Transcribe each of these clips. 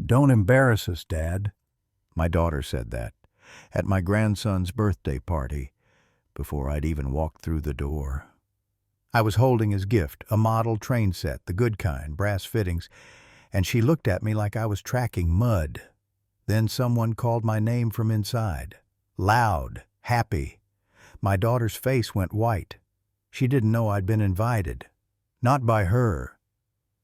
Don't embarrass us, Dad. My daughter said that at my grandson's birthday party before I'd even walked through the door. I was holding his gift, a model train set, the good kind, brass fittings, and she looked at me like I was tracking mud. Then someone called my name from inside. Loud, happy. My daughter's face went white. She didn't know I'd been invited. Not by her.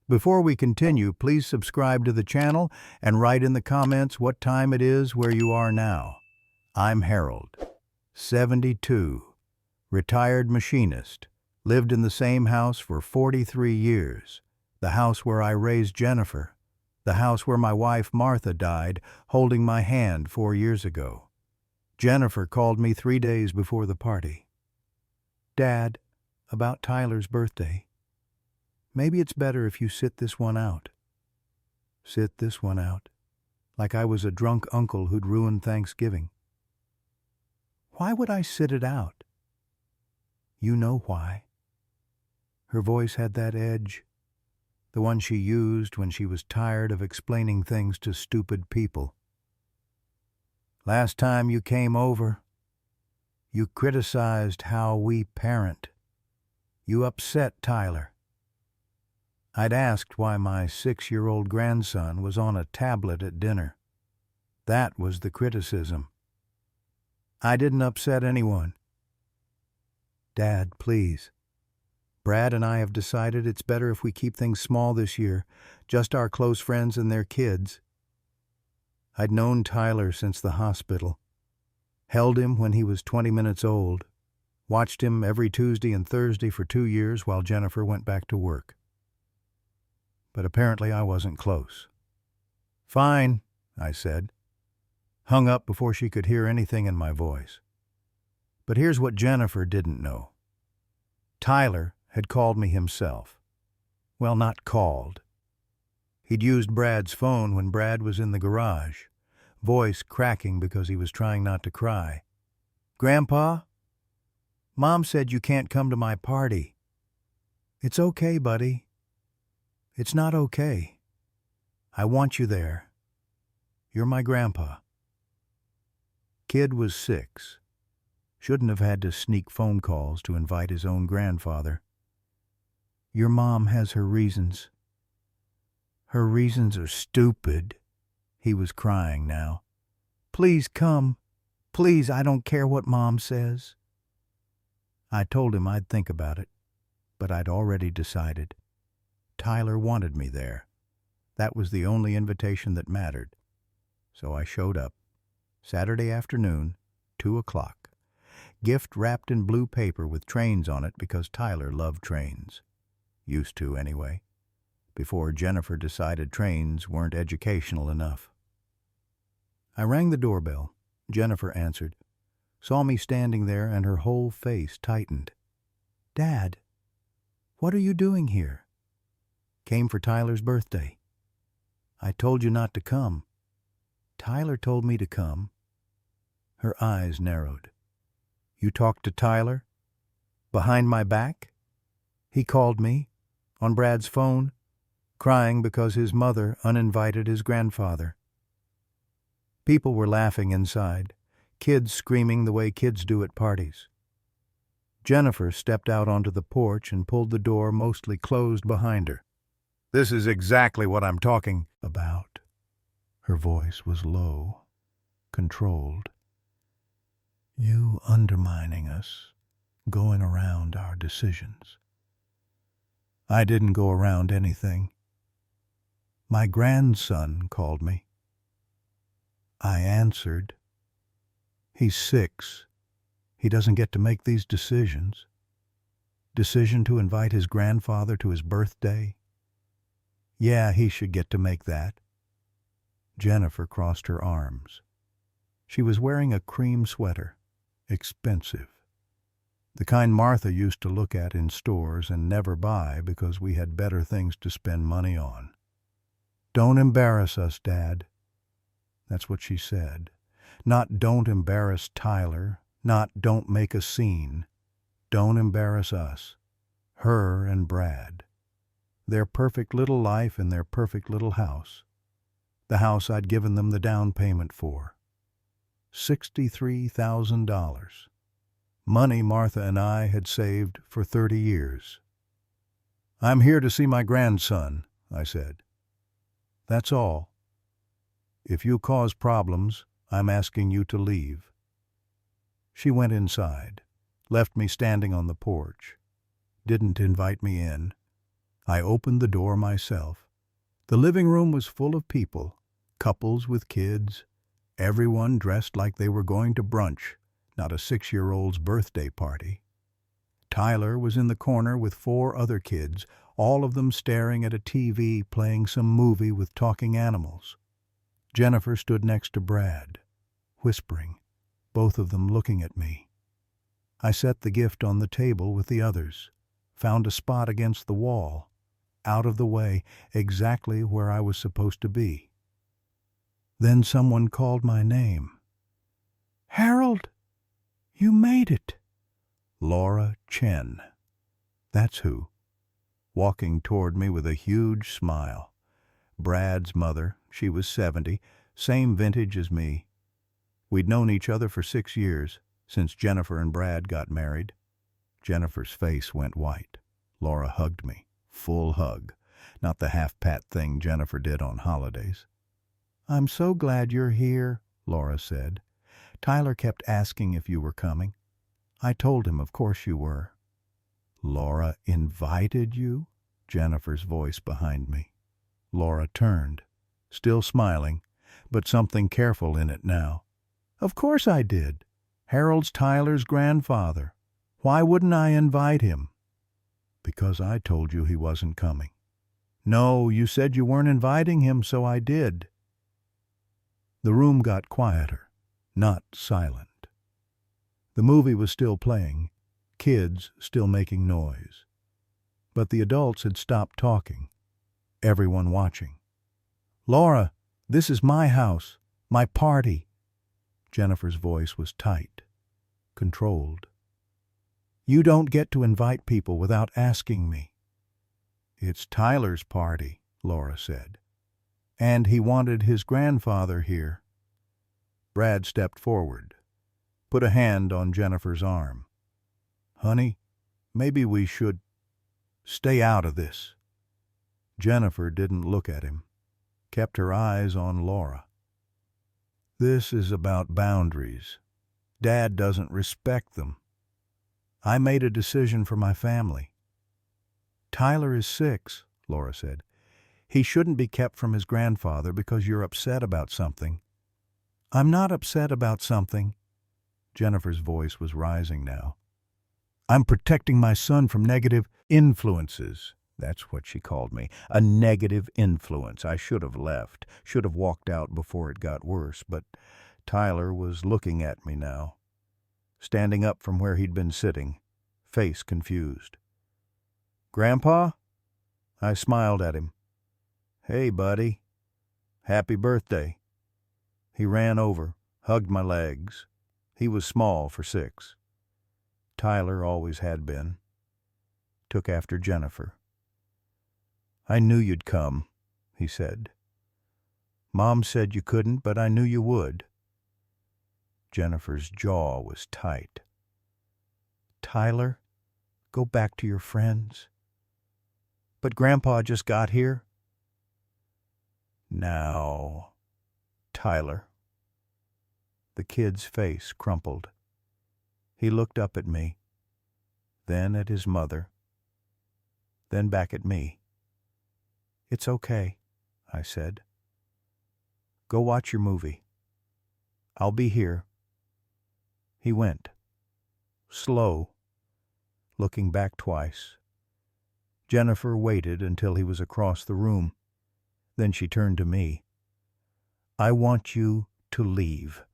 Before we continue, please subscribe to the channel and write in the comments what time it is where you are now. I'm Harold, 72, retired machinist, lived in the same house for 43 years, the house where I raised Jennifer, the house where my wife Martha died, holding my hand 4 years ago. Jennifer called me 3 days before the party. Dad, about Tyler's birthday. Maybe it's better if you sit this one out. Sit this one out, like I was a drunk uncle who'd ruined Thanksgiving. Why would I sit it out? You know why. Her voice had that edge, the one she used when she was tired of explaining things to stupid people. Last time you came over, you criticized how we parent. You upset Tyler. I'd asked why my 6-year-old grandson was on a tablet at dinner. That was the criticism. I didn't upset anyone. Dad, please. Brad and I have decided it's better if we keep things small this year, just our close friends and their kids. I'd known Tyler since the hospital, held him when he was 20 minutes old, watched him every Tuesday and Thursday for 2 years while Jennifer went back to work. But apparently I wasn't close. Fine, I said. Hung up before she could hear anything in my voice. But here's what Jennifer didn't know. Tyler had called me himself. Well, not called. He'd used Brad's phone when Brad was in the garage, voice cracking because he was trying not to cry. Grandpa, Mom said you can't come to my party. It's okay, buddy. It's not okay. I want you there. You're my grandpa. Kid was 6. Shouldn't have had to sneak phone calls to invite his own grandfather. Your mom has her reasons. Her reasons are stupid. He was crying now. Please come. Please, I don't care what Mom says. I told him I'd think about it, but I'd already decided. Tyler wanted me there. That was the only invitation that mattered. So I showed up. Saturday afternoon, 2 o'clock. Gift wrapped in blue paper with trains on it because Tyler loved trains. Used to, anyway. Before Jennifer decided trains weren't educational enough. I rang the doorbell. Jennifer answered. Saw me standing there and her whole face tightened. Dad, what are you doing here? Came for Tyler's birthday. I told you not to come. Tyler told me to come. Her eyes narrowed. You talked to Tyler? Behind my back? He called me, on Brad's phone, crying because his mother uninvited his grandfather. People were laughing inside, kids screaming the way kids do at parties. Jennifer stepped out onto the porch and pulled the door mostly closed behind her. This is exactly what I'm talking about. Her voice was low, controlled. You undermining us, going around our decisions. I didn't go around anything. My grandson called me. I answered. He's 6. He doesn't get to make these decisions. Decision to invite his grandfather to his birthday? Yeah, he should get to make that. Jennifer crossed her arms. She was wearing a cream sweater, expensive. The kind Martha used to look at in stores and never buy because we had better things to spend money on. Don't embarrass us, Dad. That's what she said. Not don't embarrass Tyler, not don't make a scene. Don't embarrass us. Her and Brad. Their perfect little life in their perfect little house. The house I'd given them the down payment for. $63,000. Money Martha and I had saved for 30 years. "I'm here to see my grandson," I said. "That's all. If you cause problems, I'm asking you to leave." She went inside, left me standing on the porch, didn't invite me in. I opened the door myself. The living room was full of people, couples with kids, everyone dressed like they were going to brunch, not a 6-year-old's birthday party. Tyler was in the corner with 4 other kids, all of them staring at a TV playing some movie with talking animals. Jennifer stood next to Brad, whispering, both of them looking at me. I set the gift on the table with the others, found a spot against the wall, out of the way, exactly where I was supposed to be. Then someone called my name. "Harold, you made it." Laura Chen. That's who. Walking toward me with a huge smile. Brad's mother, she was 70, same vintage as me. We'd known each other for 6 years, since Jennifer and Brad got married. Jennifer's face went white. Laura hugged me. Full hug, not the half-pat thing Jennifer did on holidays. "I'm so glad you're here," Laura said. "Tyler kept asking if you were coming. I told him of course you were." "Laura invited you?" Jennifer's voice behind me. Laura turned, still smiling, but something careful in it now. "Of course I did. Harold's Tyler's grandfather. Why wouldn't I invite him?" "Because I told you he wasn't coming." "No, you said you weren't inviting him, so I did." The room got quieter, not silent. The movie was still playing, kids still making noise. But the adults had stopped talking, everyone watching. "Laura, this is my house, my party." Jennifer's voice was tight, controlled. "You don't get to invite people without asking me." "It's Tyler's party," Laura said. "And he wanted his grandfather here." Brad stepped forward, put a hand on Jennifer's arm. "Honey, maybe we should stay out of this." Jennifer didn't look at him, kept her eyes on Laura. "This is about boundaries. Dad doesn't respect them. I made a decision for my family." "Tyler is 6, Laura said. "He shouldn't be kept from his grandfather because you're upset about something." "I'm not upset about something." Jennifer's voice was rising now. "I'm protecting my son from negative influences." That's what she called me. A negative influence. I should have left, should have walked out before it got worse, but Tyler was looking at me now, standing up from where he'd been sitting, face confused. "Grandpa?" I smiled at him. "Hey, buddy. Happy birthday." He ran over, hugged my legs. He was small for 6. Tyler always had been. Took after Jennifer. "I knew you'd come," he said. "Mom said you couldn't, but I knew you would." Jennifer's jaw was tight. "Tyler, go back to your friends." "But Grandpa just got here." "Now, Tyler." The kid's face crumpled. He looked up at me, then at his mother, then back at me. "It's okay," I said. "Go watch your movie. I'll be here." He went, slow, looking back twice. Jennifer waited until he was across the room. Then she turned to me. "I want you to leave.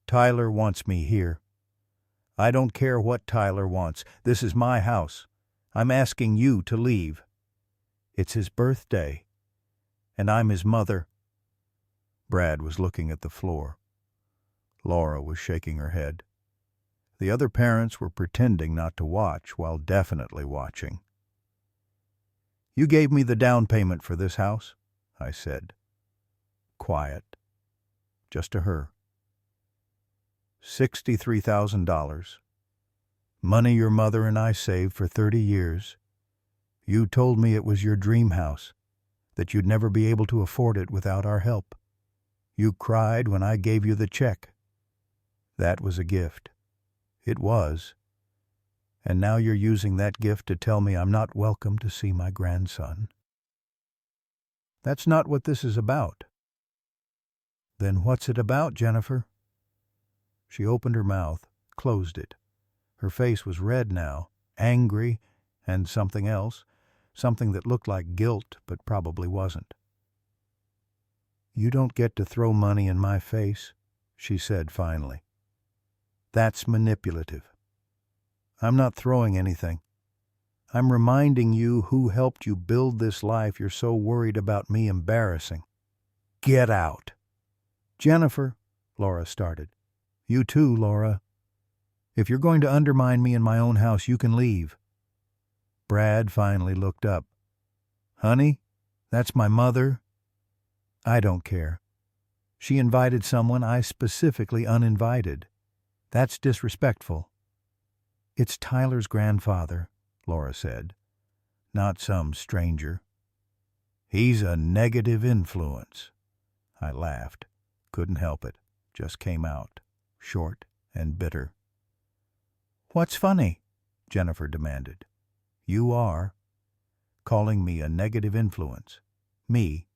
Tyler wants me here. I don't care what Tyler wants. This is my house. I'm asking you to leave. It's his birthday, and I'm his mother." Brad was looking at the floor. Laura was shaking her head. The other parents were pretending not to watch while definitely watching. "You gave me the down payment for this house," I said. quiet, just to her. $63,000. Money your mother and I saved for 30 years. You told me it was your dream house, that you'd never be able to afford it without our help. You cried when I gave you the check. That was a gift. It was. And now you're using that gift to tell me I'm not welcome to see my grandson. That's not what this is about. Then what's it about, Jennifer? She opened her mouth, closed it. Her face was red now, angry, and something else, something that looked like guilt but probably wasn't. You don't get to throw money in my face, she said finally. That's manipulative. I'm not throwing anything. I'm reminding you who helped you build this life you're so worried about me embarrassing. Get out. Jennifer, Laura started. You too, Laura. If you're going to undermine me in my own house, you can leave. Brad finally looked up. Honey, that's my mother. I don't care. She invited someone I specifically uninvited. That's disrespectful. It's Tyler's grandfather, Laura said, not some stranger. He's a negative influence. I laughed. Couldn't help it. Just came out, short and bitter. What's funny? Jennifer demanded. You are. Calling me a negative influence. Me.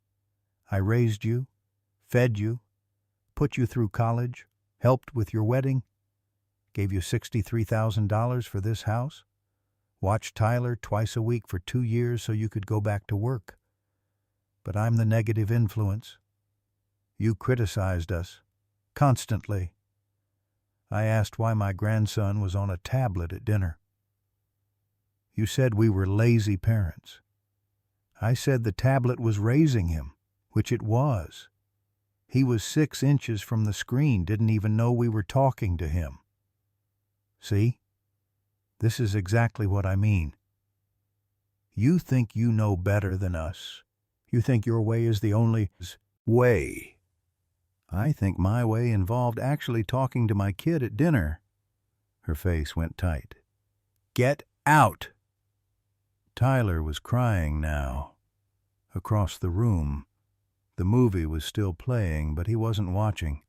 I raised you, fed you, put you through college, helped with your wedding, gave you $63,000 for this house, watched Tyler twice a week for 2 years so you could go back to work. But I'm the negative influence. You criticized us, constantly. I asked why my grandson was on a tablet at dinner. You said we were lazy parents. I said the tablet was raising him, which it was. He was 6 inches from the screen, didn't even know we were talking to him. See? This is exactly what I mean. You think you know better than us. You think your way is the only way. I think my way involved actually talking to my kid at dinner. Her face went tight. Get out! Tyler was crying now. Across the room. The movie was still playing, but he wasn't watching,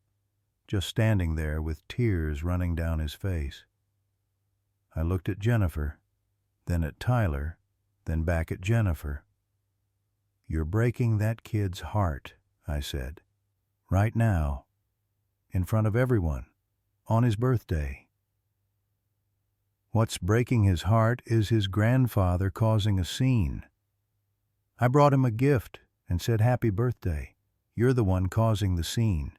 just standing there with tears running down his face. I looked at Jennifer, then at Tyler, then back at Jennifer. You're breaking that kid's heart, I said. Right now, in front of everyone, on his birthday. What's breaking his heart is his grandfather causing a scene. I brought him a gift and said happy birthday. You're the one causing the scene.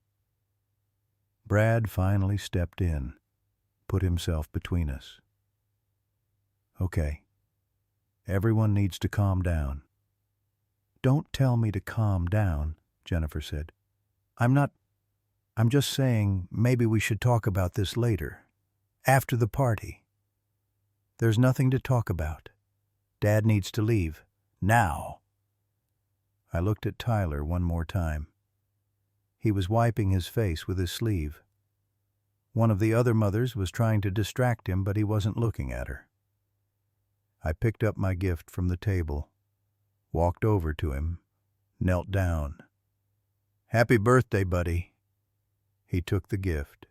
Brad finally stepped in, put himself between us. Okay, everyone needs to calm down. Don't tell me to calm down, Jennifer said. I'm just saying maybe we should talk about this later, after the party. There's nothing to talk about. Dad needs to leave, now. I looked at Tyler one more time. He was wiping his face with his sleeve. One of the other mothers was trying to distract him, but he wasn't looking at her. I picked up my gift from the table, walked over to him, knelt down. Happy birthday, buddy. He took the gift,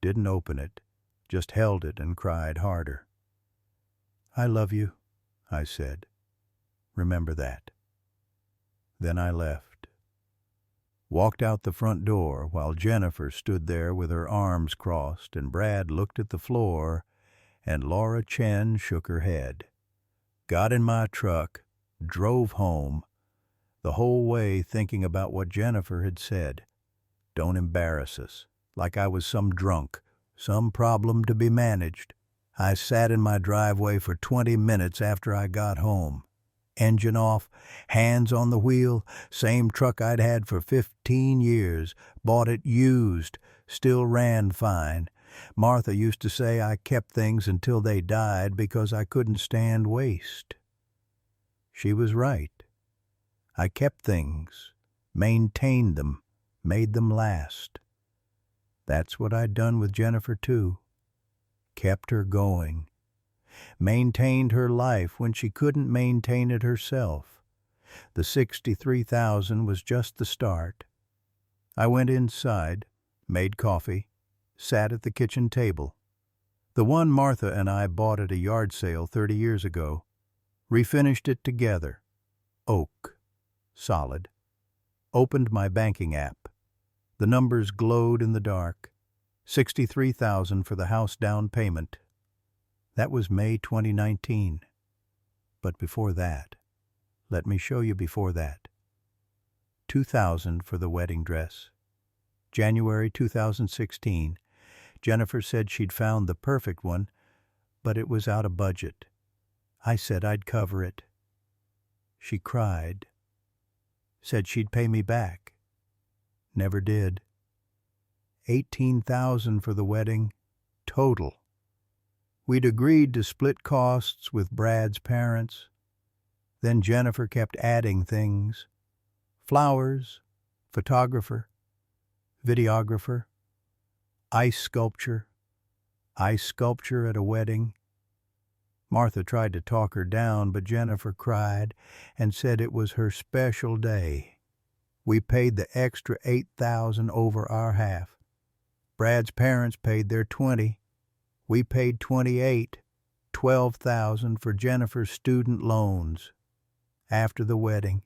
didn't open it, just held it and cried harder. I love you, I said. Remember that. Then I left. Walked out the front door while Jennifer stood there with her arms crossed and Brad looked at the floor and Laura Chen shook her head. Got in my truck, drove home, the whole way thinking about what Jennifer had said. Don't embarrass us, like I was some drunk, some problem to be managed. I sat in my driveway for 20 minutes after I got home. Engine off, hands on the wheel, same truck I'd had for 15 years, bought it used, still ran fine. Martha used to say I kept things until they died because I couldn't stand waste. She was right. I kept things, maintained them, made them last. That's what I'd done with Jennifer, too. Kept her going. Maintained her life when she couldn't maintain it herself. The $63,000 was just the start. I went inside, made coffee, sat at the kitchen table. The one Martha and I bought at a yard sale 30 years ago. Refinished it together. Oak. Solid. Opened my banking app. The numbers glowed in the dark. $63,000 for the house down payment. That was May 2019. But before that, let me show you before that. $2,000 for the wedding dress. January 2016. Jennifer said she'd found the perfect one, but it was out of budget. I said I'd cover it. She cried. Said she'd pay me back. Never did. $18,000 for the wedding, total. We'd agreed to split costs with Brad's parents. Then Jennifer kept adding things. Flowers, photographer, videographer, ice sculpture at a wedding. Martha tried to talk her down, but Jennifer cried and said it was her special day. We paid the extra $8,000 over our half. Brad's parents paid their $20,000. We paid $28,000, $12,000 for Jennifer's student loans. After the wedding,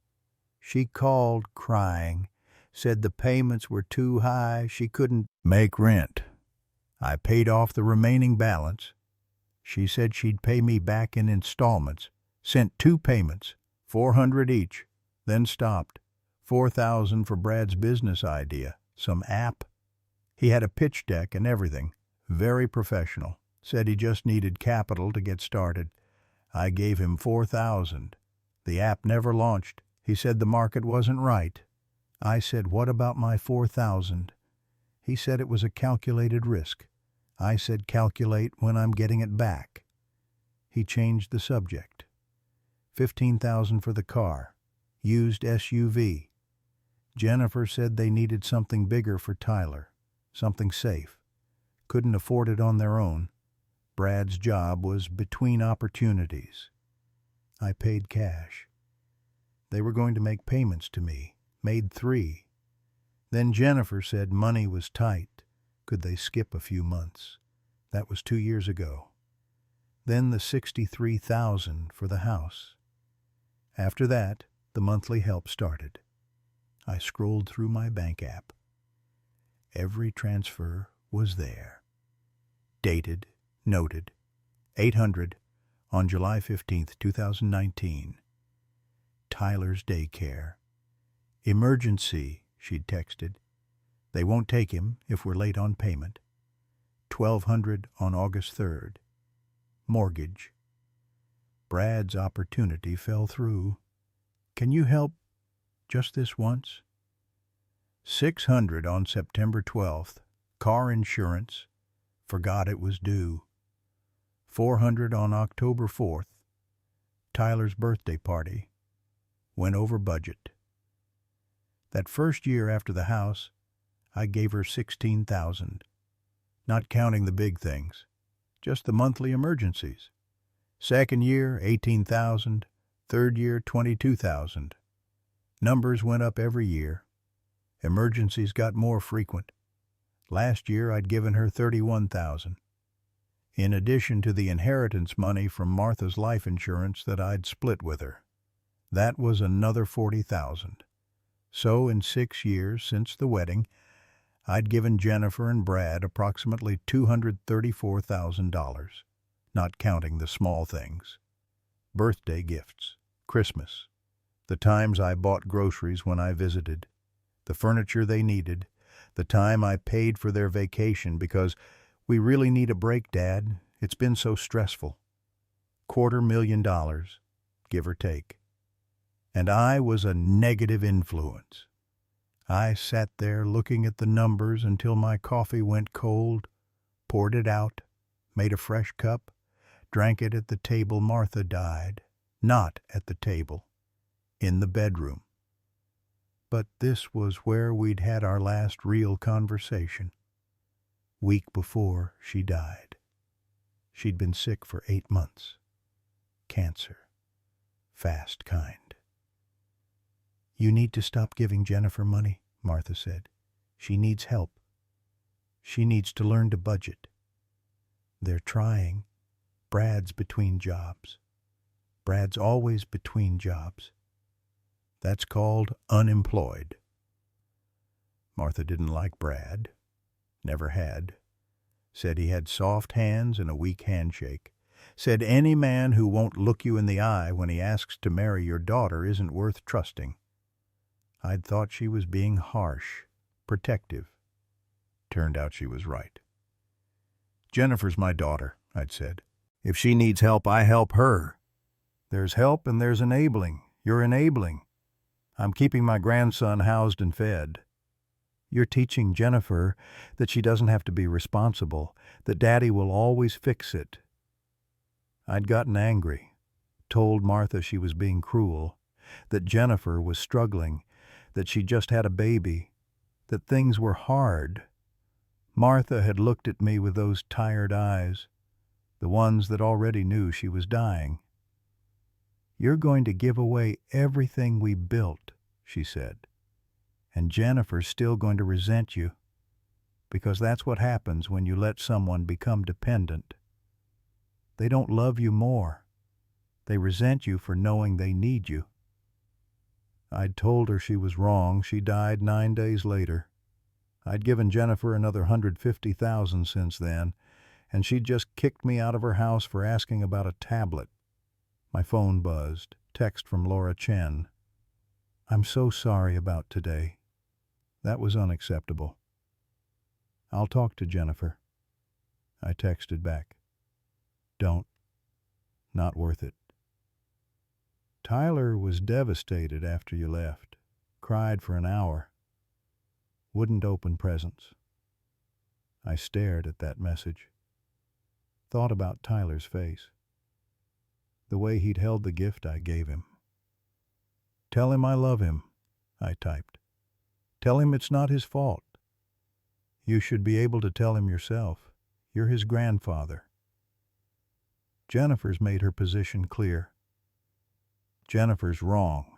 she called crying, said the payments were too high, she couldn't make rent. I paid off the remaining balance. She said she'd pay me back in installments, sent 2 payments, $400 each, then stopped. $4,000 for Brad's business idea, some app. He had a pitch deck and everything, very professional. Said he just needed capital to get started. I gave him $4,000. The app never launched. He said the market wasn't right. I said, what about my $4,000? He said it was a calculated risk. I said, calculate when I'm getting it back. He changed the subject. $15,000 for the car, used SUV. Jennifer said they needed something bigger for Tyler, something safe. Couldn't afford it on their own. Brad's job was between opportunities. I paid cash. They were going to make payments to me, made 3. Then Jennifer said money was tight. Could they skip a few months? That was 2 years ago. Then the $63,000 for the house. After that, the monthly help started. I scrolled through my bank app. Every transfer was there. Dated, noted, 800 on July 15th, 2019. Tyler's daycare. Emergency, she'd texted. They won't take him if we're late on payment. $1,200 on August 3rd. Mortgage. Brad's opportunity fell through. Can you help just this once? $600 on September 12th. Car insurance. Forgot it was due. $400 on October 4th. Tyler's birthday party. Went over budget. That first year after the house, I gave her $16,000. Not counting the big things, just the monthly emergencies. Second year, $18,000. Third year, $22,000. Numbers went up every year. Emergencies got more frequent. Last year, I'd given her $31,000. In addition to the inheritance money from Martha's life insurance that I'd split with her. That was another $40,000. So in 6 years since the wedding, I'd given Jennifer and Brad approximately $234,000, not counting the small things. Birthday gifts, Christmas, the times I bought groceries when I visited, the furniture they needed, the time I paid for their vacation because we really need a break, Dad. It's been so stressful. $250,000, give or take. And I was a negative influence. I sat there looking at the numbers until my coffee went cold, poured it out, made a fresh cup, drank it at the table Martha died. Not at the table, in the bedroom. but this was where we'd had our last real conversation. Week before she died. She'd been sick for 8 months. Cancer. Fast kind. "You need to stop giving Jennifer money," Martha said. "She needs help. She needs to learn to budget." "They're trying. Brad's between jobs. Brad's always between jobs. That's called unemployed." Martha didn't like Brad. Never had. Said he had soft hands and a weak handshake. Said any man who won't look you in the eye when he asks to marry your daughter isn't worth trusting. I'd thought she was being harsh, protective. Turned out she was right. "Jennifer's my daughter," I'd said. "If she needs help, I help her. There's help and there's enabling. You're enabling. I'm keeping my grandson housed and fed. You're teaching Jennifer that she doesn't have to be responsible, that Daddy will always fix it." I'd gotten angry, told Martha she was being cruel, that Jennifer was struggling, that she just had a baby, that things were hard. Martha had looked at me with those tired eyes, the ones that already knew she was dying. "You're going to give away everything we built," she said, "and Jennifer's still going to resent you, because that's what happens when you let someone become dependent. They don't love you more. They resent you for knowing they need you." I'd told her she was wrong. She died 9 days later. I'd given Jennifer another $150,000 since then, and she'd just kicked me out of her house for asking about a tablet. My phone buzzed. Text from Laura Chen. "I'm so sorry about today. That was unacceptable. I'll talk to Jennifer." I texted back. "Don't. Not worth it." "Tyler was devastated after you left. Cried for an hour. Wouldn't open presents." I stared at that message. Thought about Tyler's face. The way he'd held the gift I gave him. "Tell him I love him," I typed. "Tell him it's not his fault. You should be able to tell him yourself. You're his grandfather." Jennifer's made her position clear. Jennifer's wrong.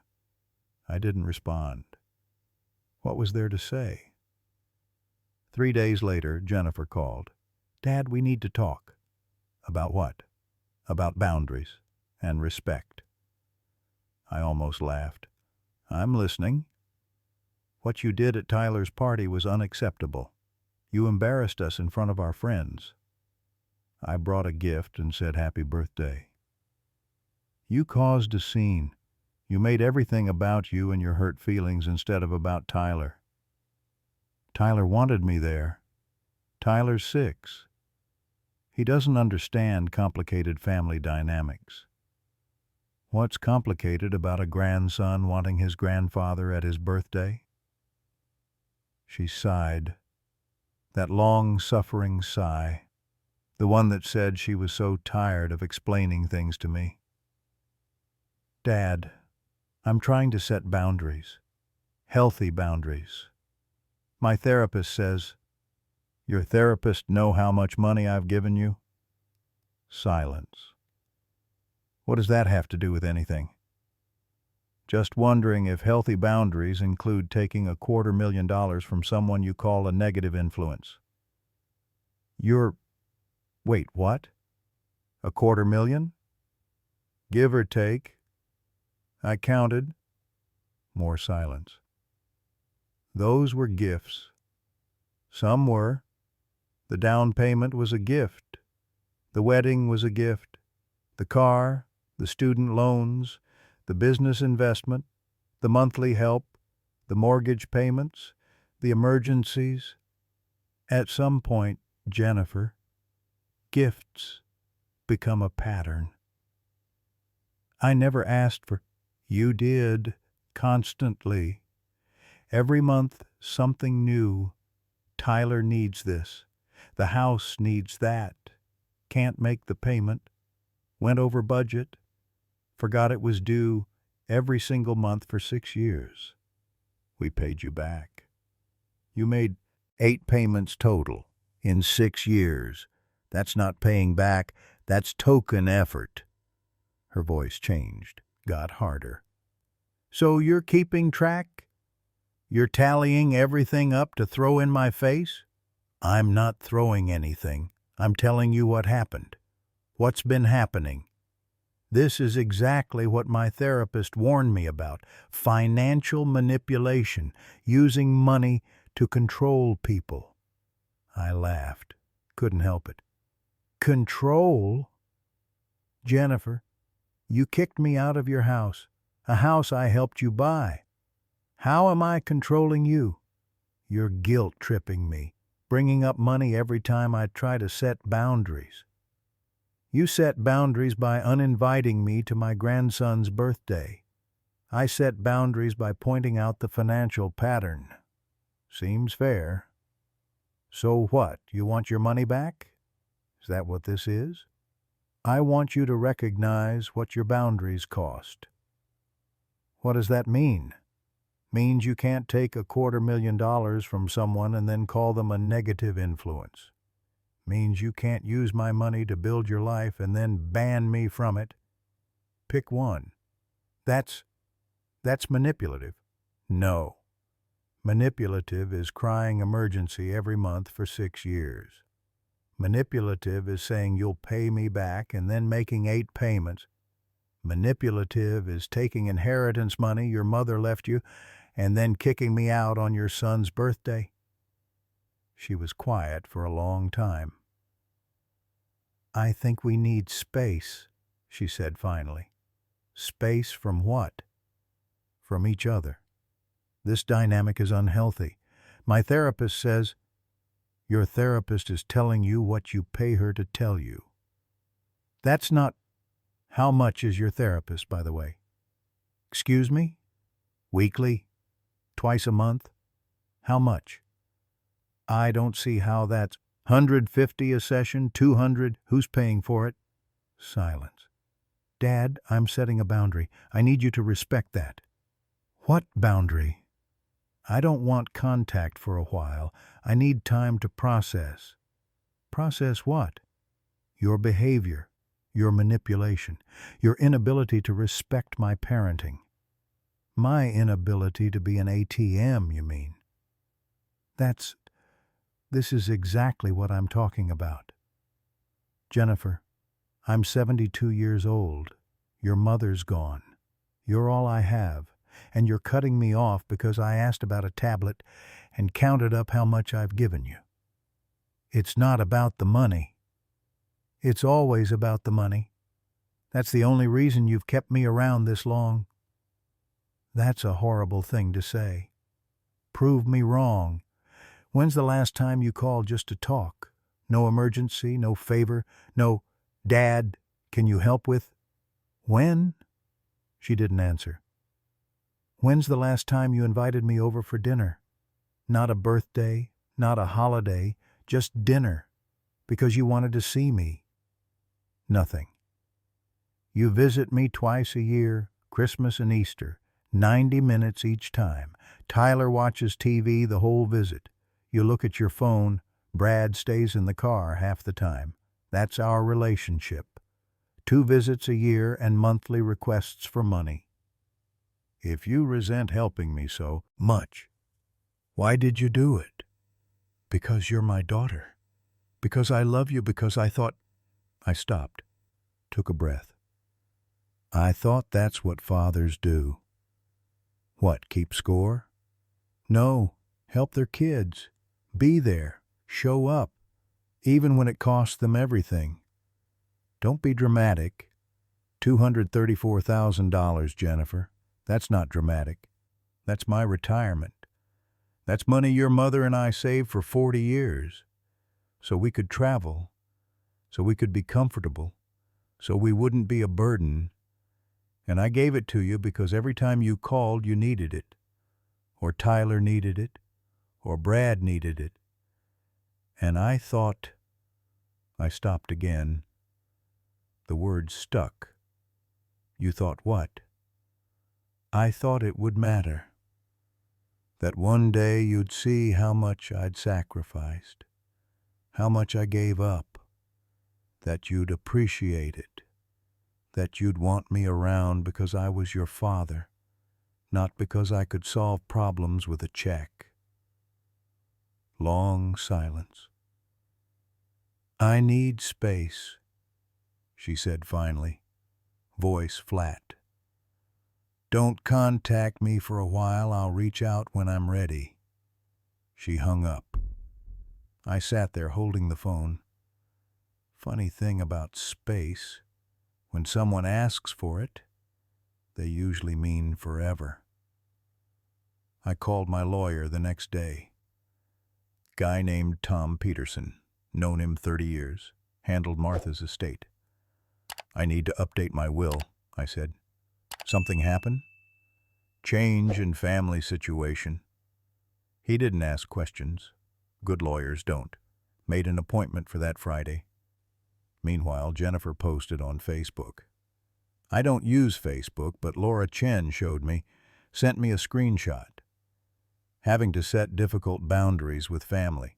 I didn't respond. What was there to say? 3 days later, Jennifer called. "Dad, we need to talk." "About what?" "About boundaries and respect." I almost laughed. "I'm listening." "What you did at Tyler's party was unacceptable. You embarrassed us in front of our friends." I brought a gift and said happy birthday. "You caused a scene. You made everything about you and your hurt feelings instead of about Tyler." "Tyler wanted me there. Tyler's 6. He doesn't understand complicated family dynamics." "What's complicated about a grandson wanting his grandfather at his birthday?" She sighed. That long-suffering sigh. The one that said she was so tired of explaining things to me. "Dad, I'm trying to set boundaries. Healthy boundaries. My therapist says—" "Your therapist know how much money I've given you?" Silence. "What does that have to do with anything?" "Just wondering if healthy boundaries include taking $250,000 from someone you call a negative influence." Wait, what? $250,000? "Give or take." I counted. More silence. "Those were gifts." "Some were. The down payment was a gift. The wedding was a gift. The car, the student loans, the business investment, the monthly help, the mortgage payments, the emergencies. At some point, Jennifer, gifts become a pattern. I never asked for—" "You did, constantly. Every month, something new. Tyler needs this. The house needs that. Can't make the payment. Went over budget. Forgot it was due every single month for 6 years. We paid you back. You made 8 payments total in 6 years. That's not paying back, that's token effort." Her voice changed, got harder. "So you're keeping track? You're tallying everything up to throw in my face?" "I'm not throwing anything. I'm telling you what happened. What's been happening. This is exactly what my therapist warned me about. Financial manipulation, using money to control people." I laughed. Couldn't help it. "Control? Jennifer, you kicked me out of your house, a house I helped you buy. How am I controlling you? You're guilt-tripping me, bringing up money every time I try to set boundaries. You set boundaries by uninviting me to my grandson's birthday. I set boundaries by pointing out the financial pattern. Seems fair. So what, you want your money back? Is that what this is? I want you to recognize what your boundaries cost." "What does that mean?" "Means you can't take $250,000 from someone and then call them a negative influence. Means you can't use my money to build your life and then ban me from it. Pick one. That's manipulative." "No. Manipulative is crying emergency every month for 6 years. Manipulative is saying you'll pay me back and then making 8 payments. Manipulative is taking inheritance money your mother left you and then kicking me out on your son's birthday." She was quiet for a long time. "I think we need space," she said finally. "Space from what?" "From each other. This dynamic is unhealthy. My therapist says—" "Your therapist is telling you what you pay her to tell you. That's not—" "How much is your therapist, by the way?" "Excuse me? Weekly? Twice a month? How much?" "I don't see how that's—" "150 a session? 200? Who's paying for it?" Silence. "Dad, I'm setting a boundary. I need you to respect that." "What boundary?" "I don't want contact for a while. I need time to process." "Process what?" "Your behavior, your manipulation, your inability to respect my parenting." "My inability to be an ATM, you mean?" This is exactly what I'm talking about. Jennifer, I'm 72 years old. Your mother's gone. You're all I have, and you're cutting me off because I asked about a tablet and counted up how much I've given you. It's not about the money. It's always about the money. That's the only reason you've kept me around this long. That's a horrible thing to say. Prove me wrong. When's the last time you called just to talk? No emergency, no favor, no, "Dad, can you help with—" "When?" She didn't answer. "When's the last time you invited me over for dinner? Not a birthday, not a holiday, just dinner, because you wanted to see me." "Nothing. You visit me twice a year, Christmas and Easter, 90 minutes each time. Tyler watches TV the whole visit. You look at your phone. Brad stays in the car half the time. That's our relationship. 2 visits a year and monthly requests for money. If you resent helping me so much, why did you do it?" "Because you're my daughter. Because I love you. Because I thought—" I stopped, took a breath. "I thought that's what fathers do." "What, keep score?" "No, help their kids. Be there. Show up. Even when it costs them everything. Don't be dramatic. $234,000, Jennifer. That's not dramatic. That's my retirement. That's money your mother and I saved for 40 years. So we could travel. So we could be comfortable. So we wouldn't be a burden. And I gave it to you because every time you called, you needed it. Or Tyler needed it. Or Brad needed it. And I thought—" I stopped again. The words stuck. "You thought what?" "I thought it would matter. That one day you'd see how much I'd sacrificed, how much I gave up, that you'd appreciate it, that you'd want me around because I was your father, not because I could solve problems with a check. Long silence. I need space, she said finally, voice flat. Don't contact me for a while, I'll reach out when I'm ready. She hung up. I sat there holding the phone. Funny thing about space, when someone asks for it, they usually mean forever. I called my lawyer the next day. Guy named Tom Peterson, known him 30 years, handled Martha's estate. I need to update my will, I said. Something happen? Change in family situation. He didn't ask questions. Good lawyers don't. Made an appointment for that Friday. Meanwhile, Jennifer posted on Facebook. I don't use Facebook, but Laura Chen showed me, sent me a screenshot. Having to set difficult boundaries with family.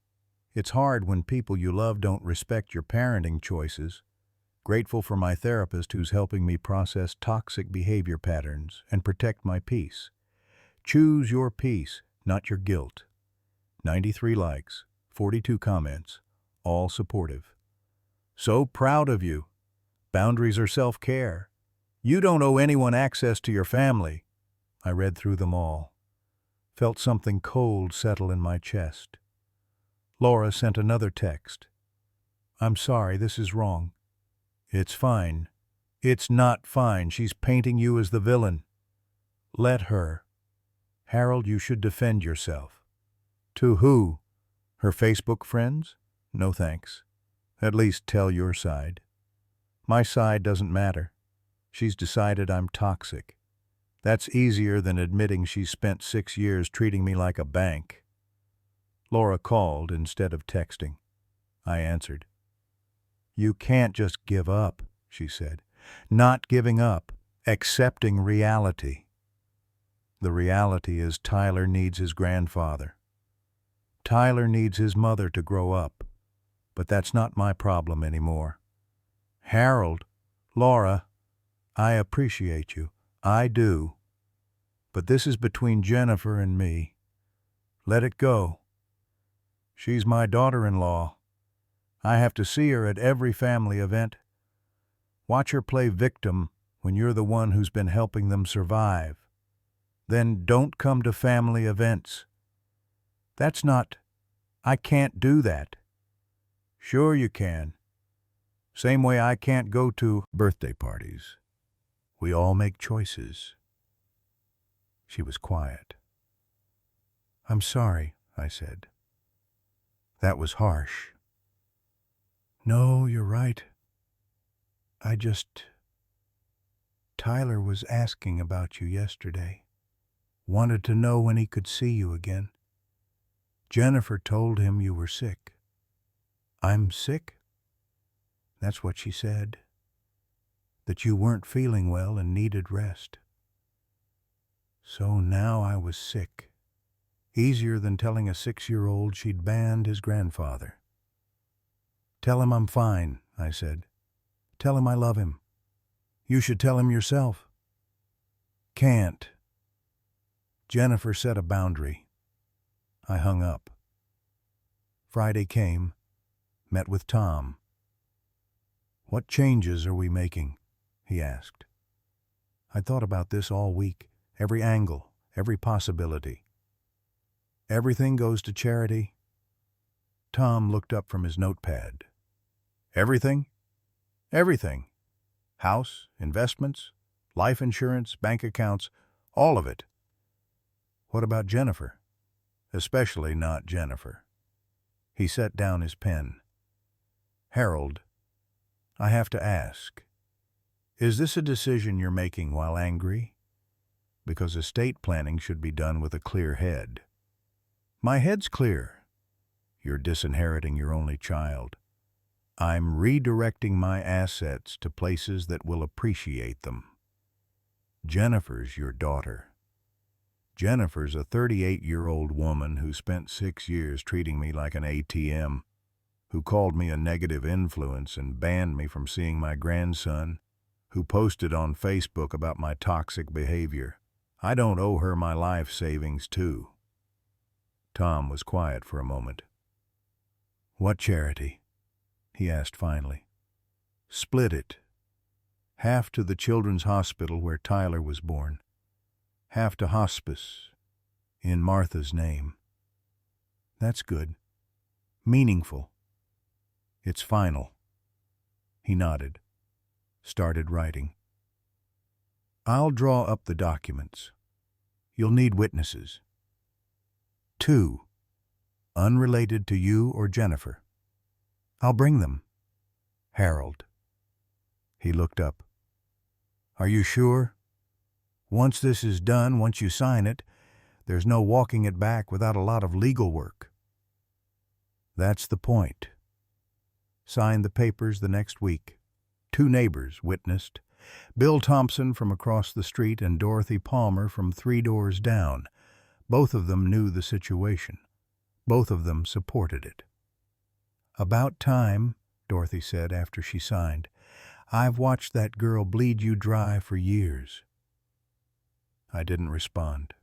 It's hard when people you love don't respect your parenting choices. Grateful for my therapist who's helping me process toxic behavior patterns and protect my peace. Choose your peace, not your guilt. 93 likes, 42 comments, all supportive. So proud of you. Boundaries are self-care. You don't owe anyone access to your family. I read through them all. Felt something cold settle in my chest. Laura sent another text. I'm sorry, this is wrong. It's fine. It's not fine. She's painting you as the villain. Let her. Harold, you should defend yourself. To who? Her Facebook friends? No thanks. At least tell your side. My side doesn't matter. She's decided I'm toxic. That's easier than admitting she spent 6 years treating me like a bank. Laura called instead of texting. I answered. You can't just give up, she said. Not giving up, accepting reality. The reality is Tyler needs his grandfather. Tyler needs his mother to grow up. But that's not my problem anymore. Harold, Laura, I appreciate you. I do. But this is between Jennifer and me. Let it go. She's my daughter-in-law. I have to see her at every family event. Watch her play victim when you're the one who's been helping them survive. Then don't come to family events. That's not... I can't do that. Sure you can. Same way I can't go to birthday parties. We all make choices. She was quiet. I'm sorry, I said. That was harsh. No, you're right. Tyler was asking about you yesterday. Wanted to know when he could see you again. Jennifer told him you were sick. I'm sick? That's what she said. That you weren't feeling well and needed rest. So now I was sick. Easier than telling a 6-year-old she'd banned his grandfather. Tell him I'm fine, I said. Tell him I love him. You should tell him yourself. Can't. Jennifer set a boundary. I hung up. Friday came, met with Tom. What changes are we making? He asked. I thought about this all week, every angle, every possibility. Everything goes to charity? Tom looked up from his notepad. Everything? Everything. House, investments, life insurance, bank accounts, all of it. What about Jennifer? Especially not Jennifer. He set down his pen. Harold, I have to ask, is this a decision you're making while angry? Because estate planning should be done with a clear head. My head's clear. You're disinheriting your only child. I'm redirecting my assets to places that will appreciate them. Jennifer's your daughter. Jennifer's a 38-year-old woman who spent 6 years treating me like an ATM, who called me a negative influence and banned me from seeing my grandson, who posted on Facebook about my toxic behavior. I don't owe her my life savings, too. Tom was quiet for a moment. What charity? He asked finally. Split it. Half to the children's hospital where Tyler was born. Half to hospice, in Martha's name. That's good. Meaningful. It's final. He nodded, started writing. I'll draw up the documents. You'll need witnesses. 2, unrelated to you or Jennifer. I'll bring them. Harold. He looked up. Are you sure? Once this is done, once you sign it, there's no walking it back without a lot of legal work. That's the point. Signed the papers the next week. 2 neighbors witnessed. Bill Thompson from across the street and Dorothy Palmer from 3 doors down. Both of them knew the situation. Both of them supported it. About time, Dorothy said after she signed. I've watched that girl bleed you dry for years. I didn't respond.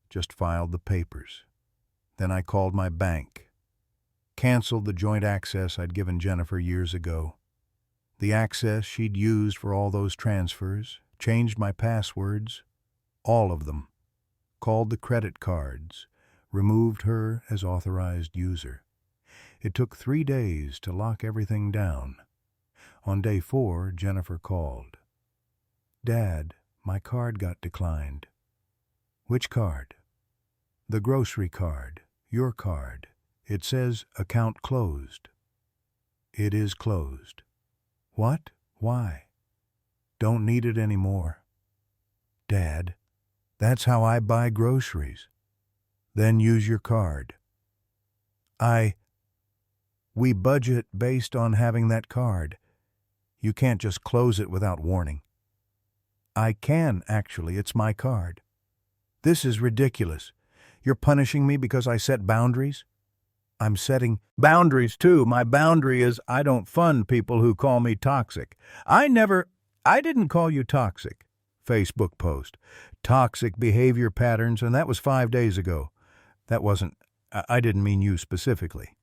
Just filed the papers. Then I called my bank. Canceled the joint access I'd given Jennifer years ago. The access she'd used for all those transfers, changed my passwords, all of them. Called the credit cards, removed her as authorized user. It took 3 days to lock everything down. On day 4, Jennifer called. Dad, my card got declined. Which card? The grocery card, your card. It says account closed. It is closed. What? Why? Don't need it anymore. Dad, that's how I buy groceries. Then use your card. We budget based on having that card. You can't just close it without warning. I can, actually. It's my card. This is ridiculous. You're punishing me because I set boundaries? I'm setting boundaries, too. My boundary is I don't fund people who call me toxic. I didn't call you toxic. Facebook post. Toxic behavior patterns, and that was 5 days ago. I didn't mean you specifically.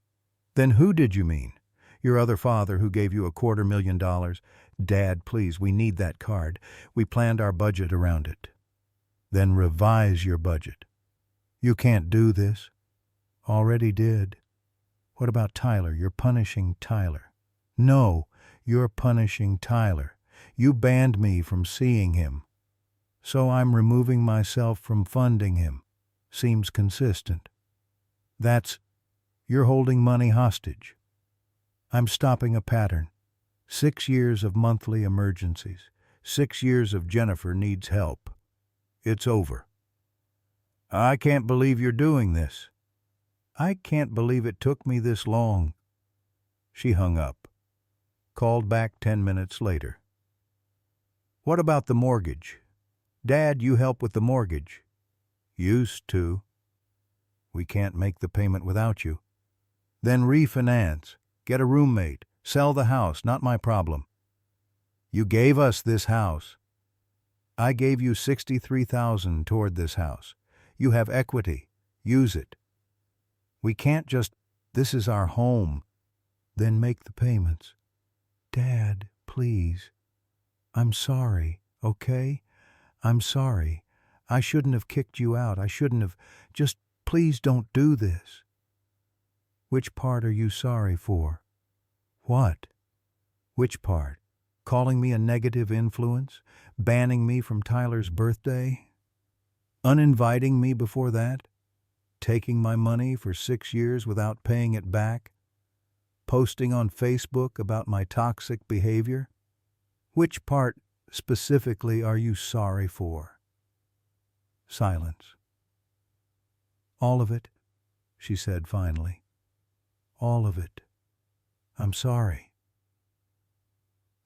Then who did you mean? Your other father who gave you $250,000. Dad, please, we need that card. We planned our budget around it. Then revise your budget. You can't do this. Already did. What about Tyler? You're punishing Tyler. No, you're punishing Tyler. You banned me from seeing him. So I'm removing myself from funding him. Seems consistent. You're holding money hostage. I'm stopping a pattern. 6 years of monthly emergencies. 6 years of Jennifer needs help. It's over. I can't believe you're doing this. I can't believe it took me this long. She hung up. Called back 10 minutes later. What about the mortgage? Dad, you help with the mortgage. Used to. We can't make the payment without you. Then refinance. Get a roommate. Sell the house. Not my problem. You gave us this house. I gave you $63,000 toward this house. You have equity. Use it. We can't just, this is our home. Then make the payments. Dad, please. I'm sorry, okay? I'm sorry. I shouldn't have kicked you out. I shouldn't have. Just please don't do this. Which part are you sorry for? What? Which part? Calling me a negative influence? Banning me from Tyler's birthday? Uninviting me before that? Taking my money for 6 years without paying it back? Posting on Facebook about my toxic behavior? Which part specifically are you sorry for? Silence. All of it, she said finally. All of it. I'm sorry.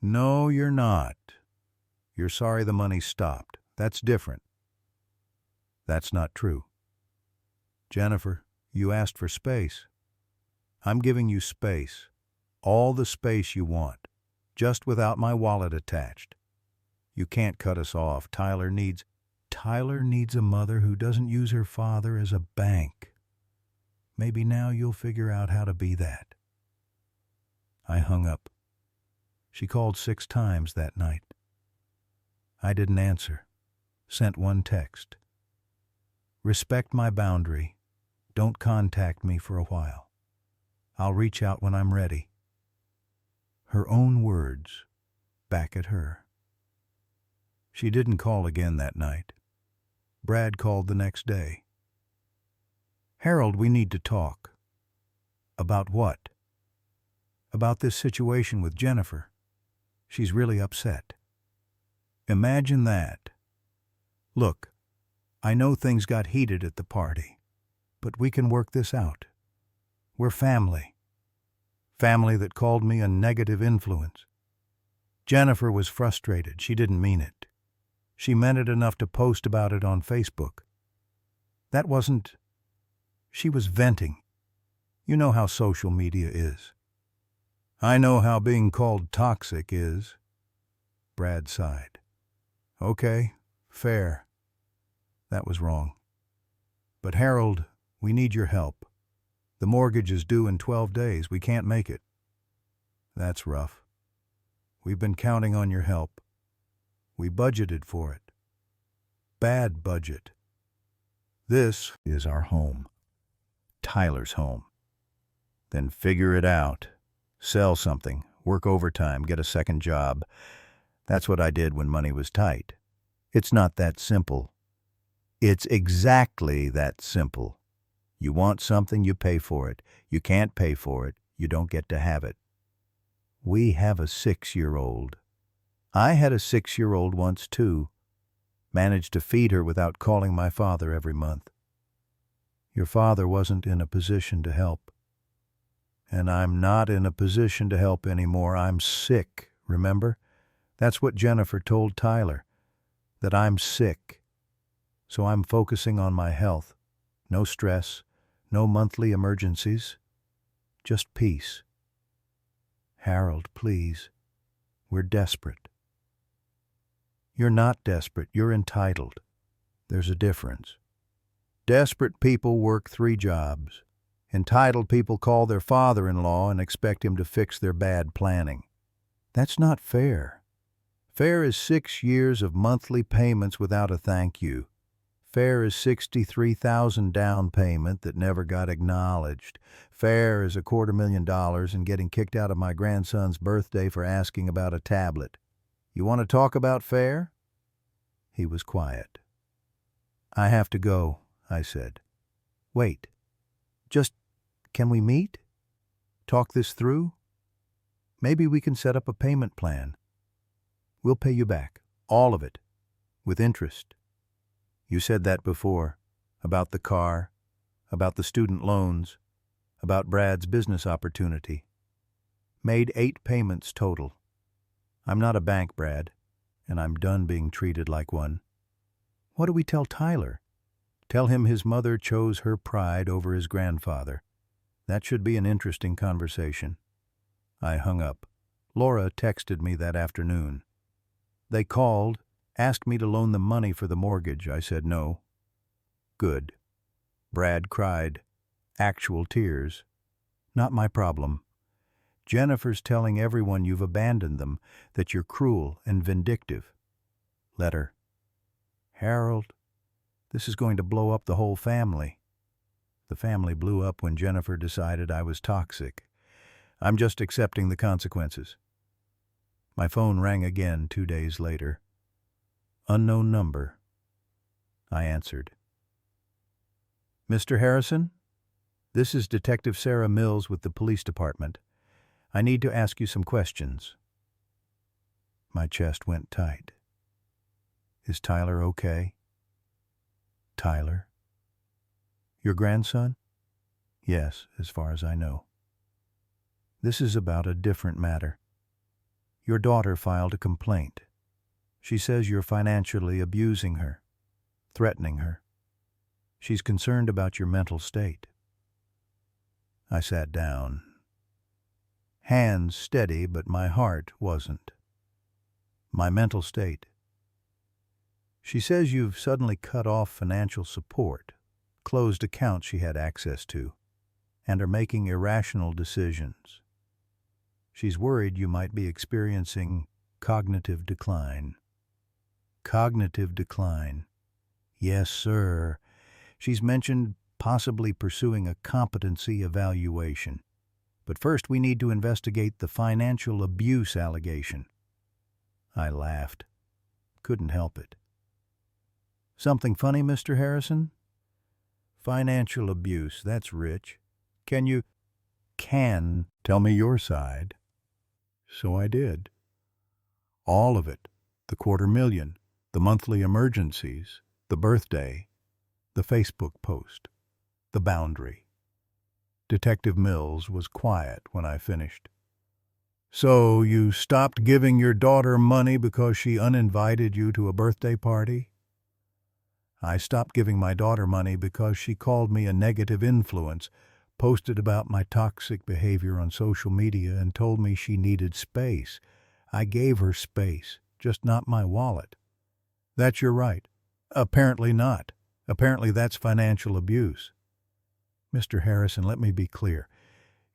No, you're not. You're sorry the money stopped. That's different. That's not true. Jennifer, you asked for space. I'm giving you space. All the space you want, just without my wallet attached. You can't cut us off. Tyler needs a mother who doesn't use her father as a bank. Maybe now you'll figure out how to be that. I hung up. She called 6 times that night. I didn't answer. Sent one text. Respect my boundary. Don't contact me for a while. I'll reach out when I'm ready. Her own words, back at her. She didn't call again that night. Brad called the next day. Harold, we need to talk. About what? About this situation with Jennifer. She's really upset. Imagine that. Look, I know things got heated at the party, but we can work this out. We're family. Family that called me a negative influence. Jennifer was frustrated. She didn't mean it. She meant it enough to post about it on Facebook. That wasn't... She was venting. You know how social media is. I know how being called toxic is. Brad sighed. Okay, fair. That was wrong. But Harold, we need your help. The mortgage is due in 12 days. We can't make it. That's rough. We've been counting on your help. We budgeted for it. Bad budget. This is our home. Tyler's home. Then figure it out. Sell something, work overtime, get a second job. That's what I did when money was tight. It's not that simple. It's exactly that simple. You want something, you pay for it. You can't pay for it, you don't get to have it. We have a 6-year-old. I had a 6-year-old once too. Managed to feed her without calling my father every month. Your father wasn't in a position to help. And I'm not in a position to help anymore. I'm sick, remember? That's what Jennifer told Tyler, that I'm sick. So I'm focusing on my health. No stress, no monthly emergencies, just peace. Harold, please, we're desperate. You're not desperate, you're entitled. There's a difference. Desperate people work 3 jobs. Entitled people call their father-in-law and expect him to fix their bad planning. That's not fair. Fair is 6 years of monthly payments without a thank you. Fair is $63,000 down payment that never got acknowledged. Fair is $250,000 and getting kicked out of my grandson's birthday for asking about a tablet. You want to talk about fair? He was quiet. I have to go, I said. Wait. Just, can we meet? Talk this through? Maybe we can set up a payment plan. We'll pay you back, all of it, with interest. You said that before, about the car, about the student loans, about Brad's business opportunity. Made 8 payments total. I'm not a bank, Brad, and I'm done being treated like one. What do we tell Tyler? Tell him his mother chose her pride over his grandfather. That should be an interesting conversation. I hung up. Laura texted me that afternoon. They called, asked me to loan them money for the mortgage. I said no. Good. Brad cried. Actual tears. Not my problem. Jennifer's telling everyone you've abandoned them, that you're cruel and vindictive. Letter. Harold, this is going to blow up the whole family. The family blew up when Jennifer decided I was toxic. I'm just accepting the consequences. My phone rang again 2 days later. Unknown number. I answered. Mr. Harrison, this is Detective Sarah Mills with the police department. I need to ask you some questions. My chest went tight. Is Tyler okay? Tyler? Your grandson? Yes, as far as I know. This is about a different matter. Your daughter filed a complaint. She says you're financially abusing her, threatening her. She's concerned about your mental state. I sat down. Hands steady, but my heart wasn't. My mental state. She says you've suddenly cut off financial support, closed accounts she had access to, and are making irrational decisions. She's worried you might be experiencing cognitive decline. Cognitive decline. Yes, sir. She's mentioned possibly pursuing a competency evaluation. But first we need to investigate the financial abuse allegation. I laughed. Couldn't help it. Something funny, Mr. Harrison? Financial abuse, that's rich. Can tell me your side. So I did. All of it. The $250,000, the monthly emergencies, the birthday, the Facebook post, the boundary. Detective Mills was quiet when I finished. So you stopped giving your daughter money because she uninvited you to a birthday party? I stopped giving my daughter money because she called me a negative influence, posted about my toxic behavior on social media, and told me she needed space. I gave her space, just not my wallet. That's your right. Apparently not. Apparently that's financial abuse. Mr. Harrison, let me be clear.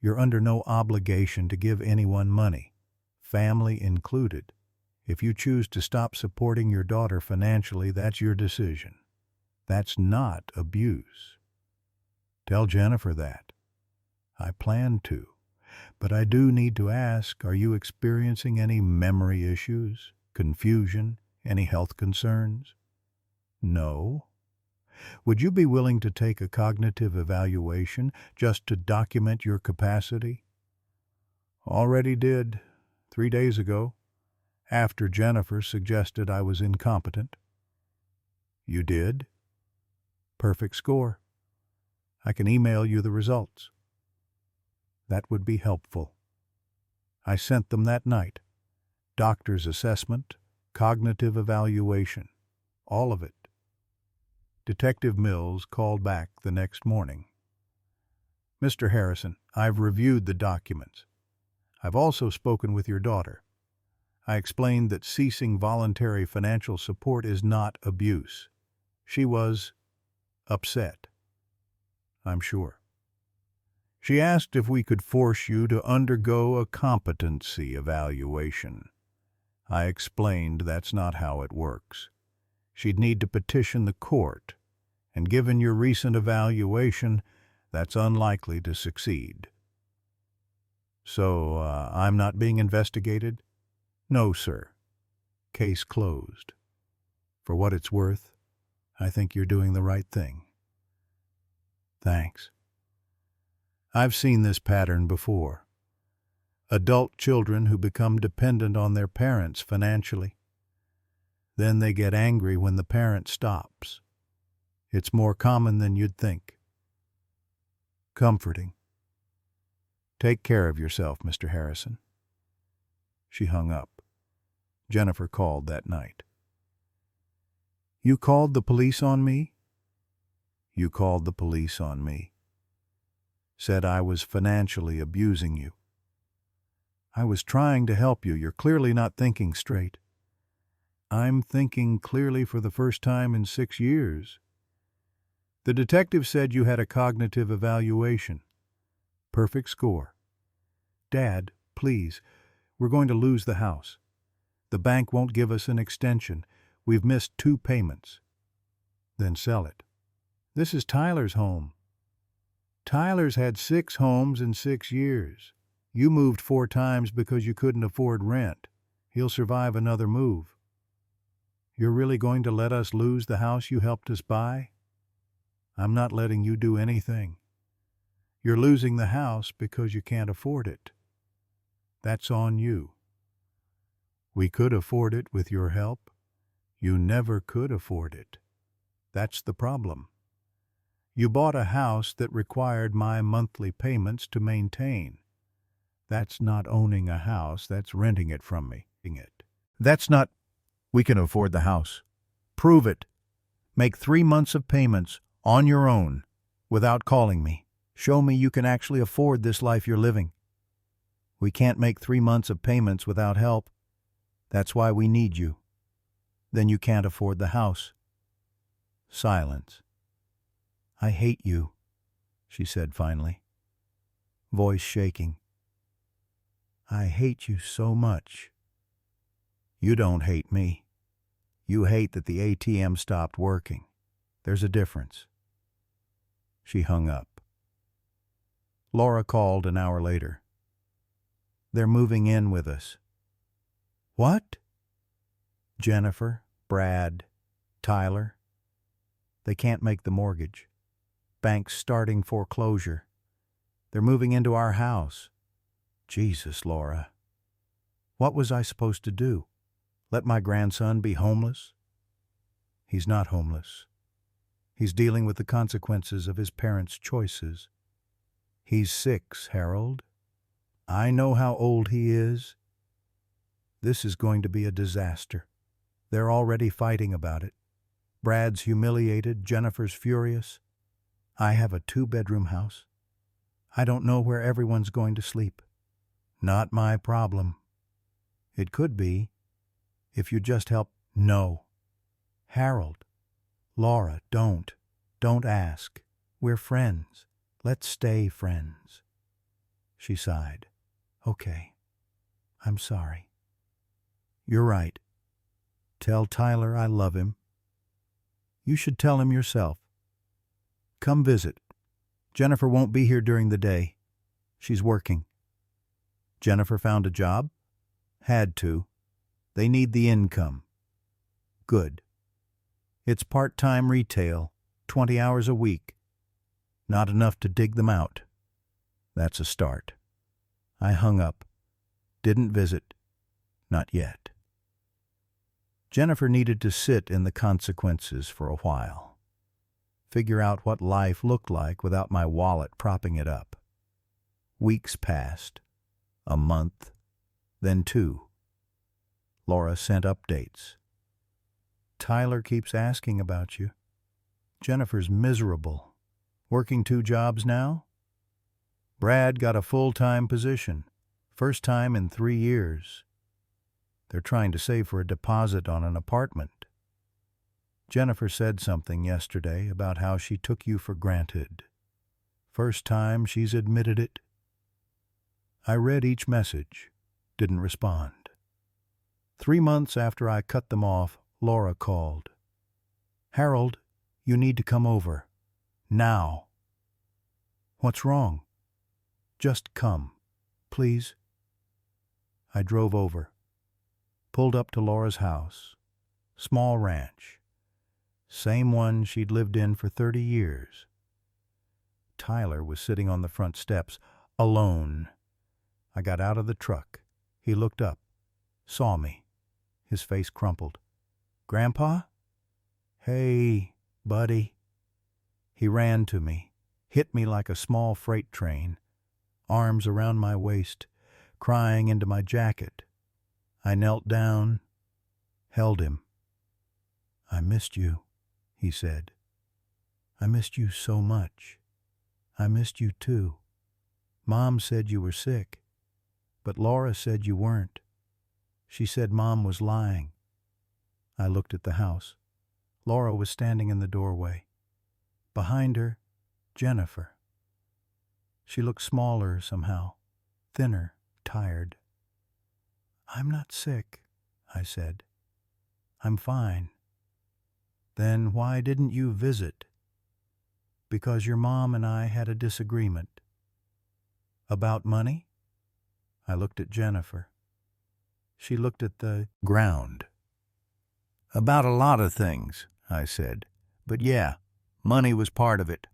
You're under no obligation to give anyone money, family included. If you choose to stop supporting your daughter financially, that's your decision. That's not abuse. Tell Jennifer that. I plan to. But I do need to ask, are you experiencing any memory issues, confusion, any health concerns? No. Would you be willing to take a cognitive evaluation just to document your capacity? Already did, 3 days ago, after Jennifer suggested I was incompetent. You did? Perfect score. I can email you the results. That would be helpful. I sent them that night. Doctor's assessment, cognitive evaluation, all of it. Detective Mills called back the next morning. Mr. Harrison, I've reviewed the documents. I've also spoken with your daughter. I explained that ceasing voluntary financial support is not abuse. She was upset, I'm sure. She asked if we could force you to undergo a competency evaluation. I explained that's not how it works. She'd need to petition the court, and given your recent evaluation, that's unlikely to succeed. So, I'm not being investigated? No, sir. Case closed. For what it's worth, I think you're doing the right thing. Thanks. I've seen this pattern before. Adult children who become dependent on their parents financially. Then they get angry when the parent stops. It's more common than you'd think. Comforting. Take care of yourself, Mr. Harrison. She hung up. Jennifer called that night. You called the police on me? You called the police on me. Said I was financially abusing you. I was trying to help you. You're clearly not thinking straight. I'm thinking clearly for the first time in 6 years. The detective said you had a cognitive evaluation. Perfect score. Dad, please, we're going to lose the house. The bank won't give us an extension. We've missed 2 payments. Then sell it. This is Tyler's home. Tyler's had 6 homes in 6 years. You moved 4 times because you couldn't afford rent. He'll survive another move. You're really going to let us lose the house you helped us buy? I'm not letting you do anything. You're losing the house because you can't afford it. That's on you. We could afford it with your help. You never could afford it. That's the problem. You bought a house that required my monthly payments to maintain. That's not owning a house, that's renting it from me. That's not... We can afford the house. Prove it. Make 3 months of payments, On your own, without calling me. Show me you can actually afford this life you're living. We can't make 3 months of payments without help. That's why we need you. Then you can't afford the house. Silence. I hate you, she said finally, voice shaking. I hate you so much. You don't hate me. You hate that the ATM stopped working. There's a difference. She hung up. Laura called an hour later. They're moving in with us. What? Jennifer, Brad, Tyler. They can't make the mortgage. Bank's starting foreclosure. They're moving into our house. Jesus, Laura. What was I supposed to do? Let my grandson be homeless? He's not homeless. He's dealing with the consequences of his parents' choices. He's 6, Harold. I know how old he is. This is going to be a disaster. They're already fighting about it. Brad's humiliated, Jennifer's furious. I have a 2-bedroom house. I don't know where everyone's going to sleep. Not my problem. It could be, if you just help. No. Harold. Laura, don't. Don't ask. We're friends. Let's stay friends. She sighed. Okay. I'm sorry. You're right. Tell Tyler I love him. You should tell him yourself. Come visit. Jennifer won't be here during the day. She's working. Jennifer found a job? Had to. They need the income. Good. It's part-time retail, 20 hours a week. Not enough to dig them out. That's a start. I hung up. Didn't visit. Not yet. Jennifer needed to sit in the consequences for a while. Figure out what life looked like without my wallet propping it up. Weeks passed. A month. Then 2. Laura sent updates. Tyler keeps asking about you. Jennifer's miserable. Working 2 jobs now? Brad got a full-time position. First time in 3 years. They're trying to save for a deposit on an apartment. Jennifer said something yesterday about how she took you for granted. First time she's admitted it. I read each message. Didn't respond. 3 months after I cut them off, Laura called. Harold, you need to come over. Now. What's wrong? Just come, please. I drove over. Pulled up to Laura's house. Small ranch. Same one she'd lived in for 30 years. Tyler was sitting on the front steps, alone. I got out of the truck. He looked up, saw me. His face crumpled. Grandpa? Hey, buddy. He ran to me, hit me like a small freight train, arms around my waist, crying into my jacket. I knelt down, held him. I missed you, he said. I missed you so much. I missed you too. Mom said you were sick, but Laura said you weren't. She said Mom was lying. I looked at the house. Laura was standing in the doorway. Behind her, Jennifer. She looked smaller somehow, thinner, tired. I'm not sick, I said. I'm fine. Then why didn't you visit? Because your mom and I had a disagreement. About money? I looked at Jennifer. She looked at the ground. About a lot of things, I said. But yeah, money was part of it.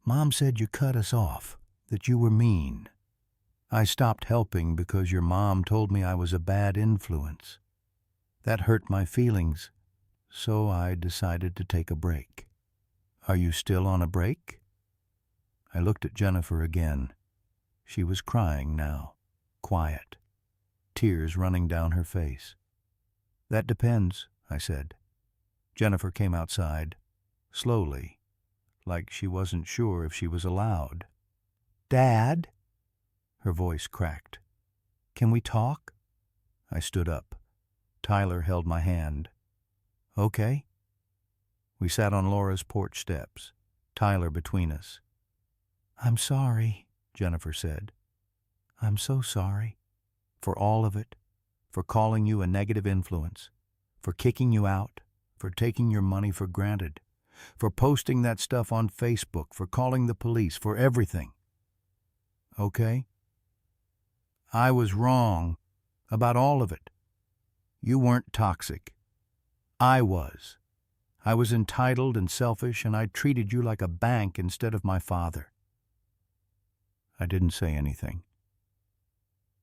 Mom said you cut us off, that you were mean. I stopped helping because your mom told me I was a bad influence. That hurt my feelings, so I decided to take a break. Are you still on a break? I looked at Jennifer again. She was crying now, quiet, tears running down her face. That depends, I said. Jennifer came outside, slowly, like she wasn't sure if she was allowed. "Dad?" Her voice cracked. "Can we talk?" I stood up. Tyler held my hand. "Okay." We sat on Laura's porch steps, Tyler between us. "I'm sorry," Jennifer said. "I'm so sorry. For all of it. For calling you a negative influence. For kicking you out. For taking your money for granted. For posting that stuff on Facebook. For calling the police. For everything. Okay? I was wrong about all of it. You weren't toxic. I was. I was entitled and selfish, and I treated you like a bank instead of my father." I didn't say anything.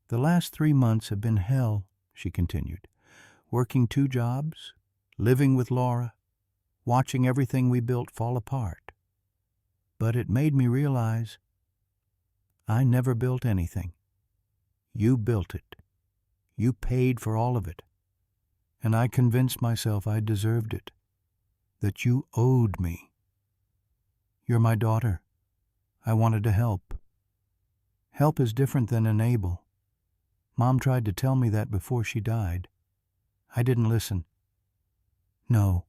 "The last 3 months have been hell," she continued. "Working 2 jobs, living with Laura, watching everything we built fall apart. But it made me realize I never built anything. You built it. You paid for all of it. And I convinced myself I deserved it, that you owed me. You're my daughter. I wanted to help. Help is different than enable. Mom tried to tell me that before she died. I didn't listen." "No,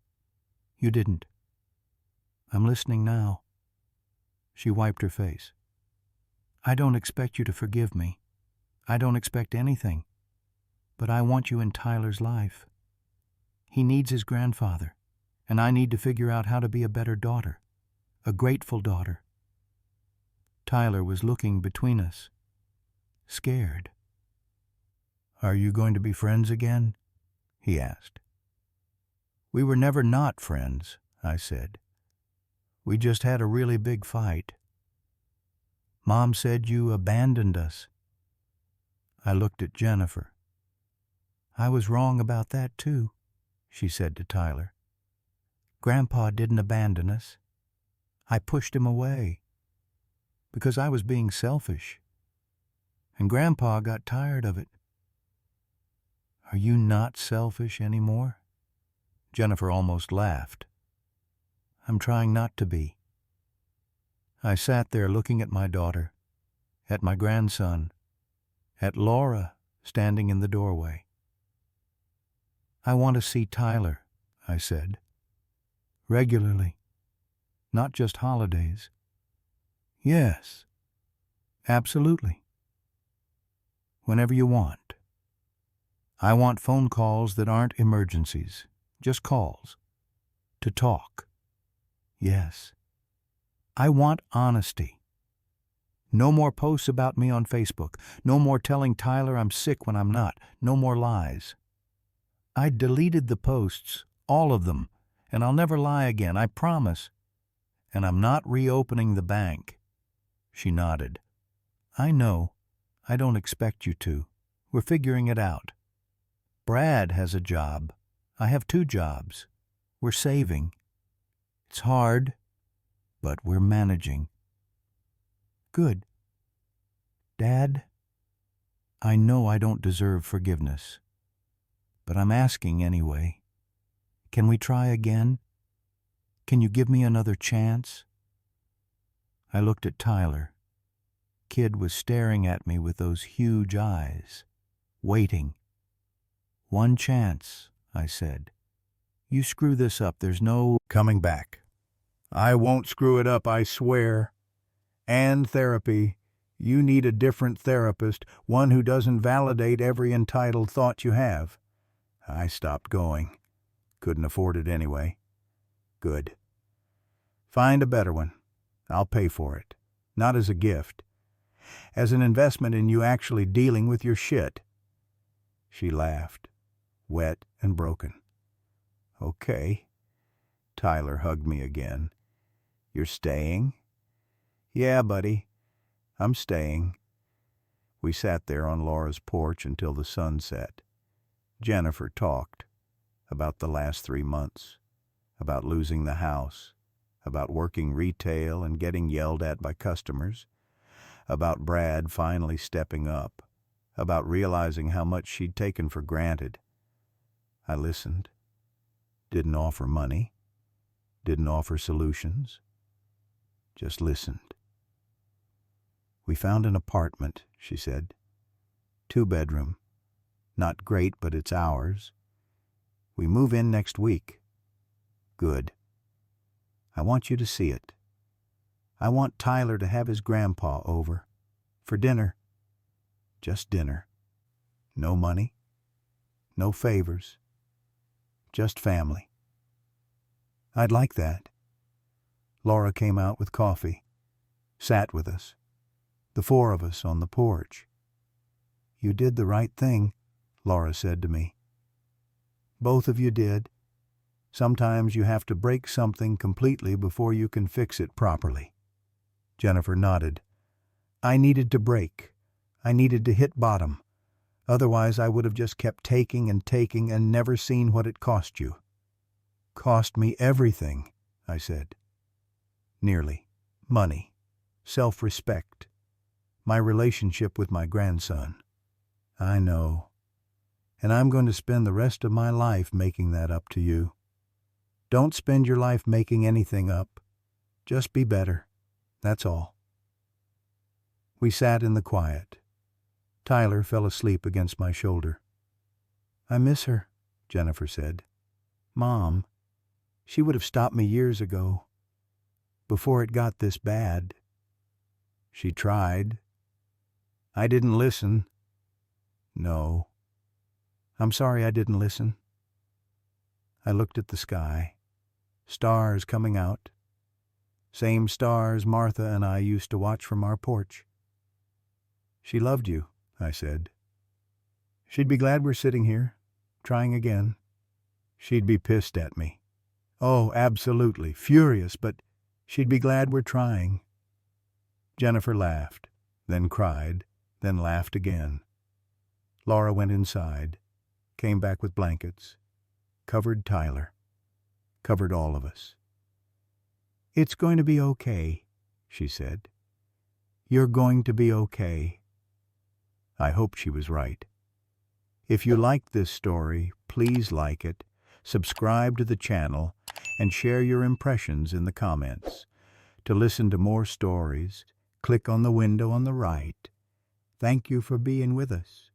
you didn't. I'm listening now." She wiped her face. "I don't expect you to forgive me. I don't expect anything. But I want you in Tyler's life. He needs his grandfather, and I need to figure out how to be a better daughter, a grateful daughter." Tyler was looking between us, scared. "Are you going to be friends again?" he asked. "We were never not friends," I said. "We just had a really big fight. Mom said you abandoned us." I looked at Jennifer. "I was wrong about that too," she said to Tyler. "Grandpa didn't abandon us. I pushed him away because I was being selfish, and Grandpa got tired of it." "Are you not selfish anymore?" Jennifer almost laughed. "I'm trying not to be." I sat there looking at my daughter, at my grandson, at Laura standing in the doorway. "I want to see Tyler," I said. "Regularly. Not just holidays." "Yes, absolutely. Whenever you want. I want phone calls that aren't emergencies, just calls. To talk. Yes. I want honesty. No more posts about me on Facebook. No more telling Tyler I'm sick when I'm not. No more lies. I deleted the posts, all of them, and I'll never lie again, I promise. And I'm not reopening the bank." She nodded. "I know. I don't expect you to. We're figuring it out. Brad has a job. I have 2 jobs. We're saving. It's hard, but we're managing." "Good. Dad, I know I don't deserve forgiveness, but I'm asking anyway. Can we try again? Can you give me another chance?" I looked at Tyler. Kid was staring at me with those huge eyes, waiting. "One chance," I said. "You screw this up, there's no coming back." "I won't screw it up, I swear. And therapy. You need a different therapist, one who doesn't validate every entitled thought you have." I stopped going. Couldn't afford it anyway. "Good. Find a better one. I'll pay for it. Not as a gift. As an investment in you actually dealing with your shit." She laughed, wet and broken. "Okay." Tyler hugged me again. "You're staying?" "Yeah, buddy. I'm staying." We sat there on Laura's porch until the sun set. Jennifer talked about the last 3 months, about losing the house, about working retail and getting yelled at by customers, about Brad finally stepping up, about realizing how much she'd taken for granted. I listened. Didn't offer money. Didn't offer solutions. just listened. "We found an apartment," she said. 2-bedroom. Not great, but it's ours. We move in next week." "Good. I want you to see it. I want Tyler to have his grandpa over. For dinner. Just dinner. No money. No favors. Just family." "I'd like that." Laura came out with coffee, sat with us, the 4 of us on the porch. "You did the right thing," Laura said to me. "Both of you did. Sometimes you have to break something completely before you can fix it properly." Jennifer nodded. "I needed to break. I needed to hit bottom. Otherwise I would have just kept taking and never seen what it cost you." "Cost me everything," I said. "Nearly. Money. Self-respect. My relationship with my grandson." "I know. And I'm going to spend the rest of my life making that up to you." "Don't spend your life making anything up. Just be better. That's all." We sat in the quiet. Tyler fell asleep against my shoulder. "I miss her," Jennifer said. "Mom, she would have stopped me years ago, before it got this bad." "She tried." "I didn't listen." "No. I'm sorry I didn't listen." I looked at the sky. Stars coming out. Same stars Martha and I used to watch from our porch. "She loved you," I said. "She'd be glad we're sitting here, trying again." "She'd be pissed at me." "Oh, absolutely, furious, but she'd be glad we're trying." Jennifer laughed, then cried, then laughed again. Laura went inside, came back with blankets, covered Tyler, covered all of us. "It's going to be okay," she said. "You're going to be okay." I hope she was right. If you liked this story, please like it, subscribe to the channel, and share your impressions in the comments. To listen to more stories, click on the window on the right. Thank you for being with us.